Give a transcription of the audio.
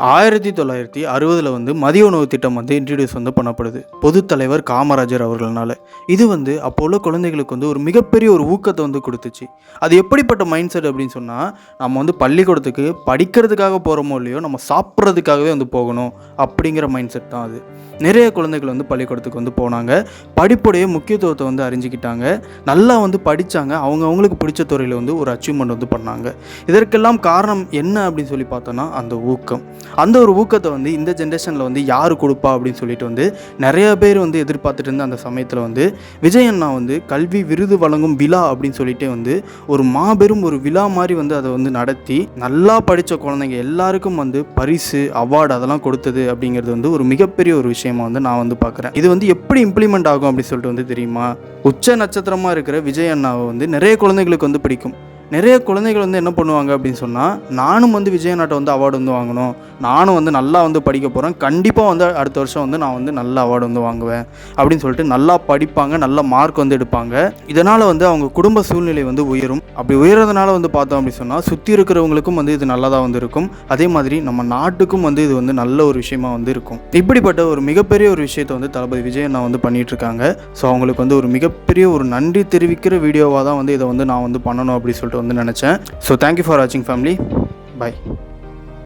1960 வந்து மதிய உணவு திட்டம் வந்து இன்ட்ரடியூஸ் வந்து பண்ணப்படுது பொதுத் தலைவர் காமராஜர் அவர்களால். இது வந்து அப்போ உள்ள குழந்தைகளுக்கு வந்து ஒரு மிகப்பெரிய ஒரு ஊக்கத்தை வந்து கொடுத்துச்சு. அது எப்படிப்பட்ட மைண்ட் செட் அப்படின்னு சொன்னால், நம்ம வந்து பள்ளிக்கூடத்துக்கு படிக்கிறதுக்காக போகிறோமோ இல்லையோ, நம்ம சாப்பிட்றதுக்காகவே வந்து போகணும் அப்படிங்கிற மைண்ட் செட் தான் அது. நிறைய குழந்தைகள் வந்து பள்ளிக்கூடத்துக்கு வந்து போனாங்க, படிப்புடைய முக்கியத்துவத்தை வந்து அறிஞ்சிக்கிட்டாங்க, நல்லா வந்து படித்தாங்க, அவங்களுக்கு பிடிச்ச துறையில் வந்து ஒரு அச்சீவ்மெண்ட் வந்து பண்ணாங்க. இதற்கெல்லாம் காரணம் என்ன அப்படின்னு சொல்லி பார்த்தோன்னா, அந்த ஊக்கம். அந்த ஒரு ஊக்கத்தை வந்து இந்த ஜென்ரேஷனில் வந்து யார் கொடுப்பா அப்படின்னு சொல்லிட்டு வந்து நிறைய பேர் வந்து எதிர்பார்த்துட்டு இருந்த அந்த சமயத்தில் வந்து விஜய் அண்ணா வந்து கல்வி விருது வழங்கும் விழா அப்படின்னு சொல்லிட்டே வந்து ஒரு மாபெரும் ஒரு விழா மாதிரி வந்து அதை வந்து நடத்தி நல்லா படித்த குழந்தைங்க எல்லாருக்கும் வந்து பரிசு அவார்டு அதெல்லாம் கொடுத்தது அப்படிங்கிறது வந்து ஒரு மிகப்பெரிய ஒரு விஷயமா வந்து நான் வந்து பார்க்குறேன். இது வந்து எப்படி இம்ப்ளிமெண்ட் ஆகும் அப்படின்னு சொல்லிட்டு வந்து தெரியுமா? உச்ச நட்சத்திரமாக இருக்கிற விஜய் அண்ணாவை வந்து நிறைய குழந்தைகளுக்கு வந்து பிடிக்கும். நிறைய குழந்தைகள் வந்து என்ன பண்ணுவாங்க அப்படின்னு சொன்னால், நானும் வந்து விஜய் அண்ணாட்ட வந்து அவார்டு வந்து வாங்கணும், நானும் வந்து நல்லா வந்து படிக்க போகிறேன், கண்டிப்பாக வந்து அடுத்த வருஷம் வந்து நான் வந்து நல்ல அவார்டு வந்து வாங்குவேன் அப்படின்னு சொல்லிட்டு நல்லா படிப்பாங்க, நல்ல மார்க் வந்து எடுப்பாங்க. இதனால் வந்து அவங்க குடும்ப சூழ்நிலை வந்து உயரும். அப்படி உயர்றதுனால வந்து பார்த்தோம் அப்படின்னு சொன்னால், சுற்றி இருக்கிறவங்களுக்கும் வந்து இது நல்லதாக வந்து இருக்கும். அதே மாதிரி நம்ம நாட்டுக்கும் வந்து இது வந்து நல்ல ஒரு விஷயமா வந்து இருக்கும். இப்படிப்பட்ட ஒரு மிகப்பெரிய ஒரு விஷயத்தை வந்து தளபதி விஜய் அண்ணா வந்து பண்ணிகிட்ருக்காங்க. ஸோ அவங்களுக்கு வந்து ஒரு மிகப்பெரிய ஒரு நன்றி தெரிவிக்கிற வீடியோவாக தான் வந்து இதை வந்து நான் வந்து பண்ணணும் அப்படின்னு சொல்லிட்டு வந்து நினச்சேன். ஸோ தேங்க்யூ ஃபார் வாட்சிங் ஃபேமிலி. பை.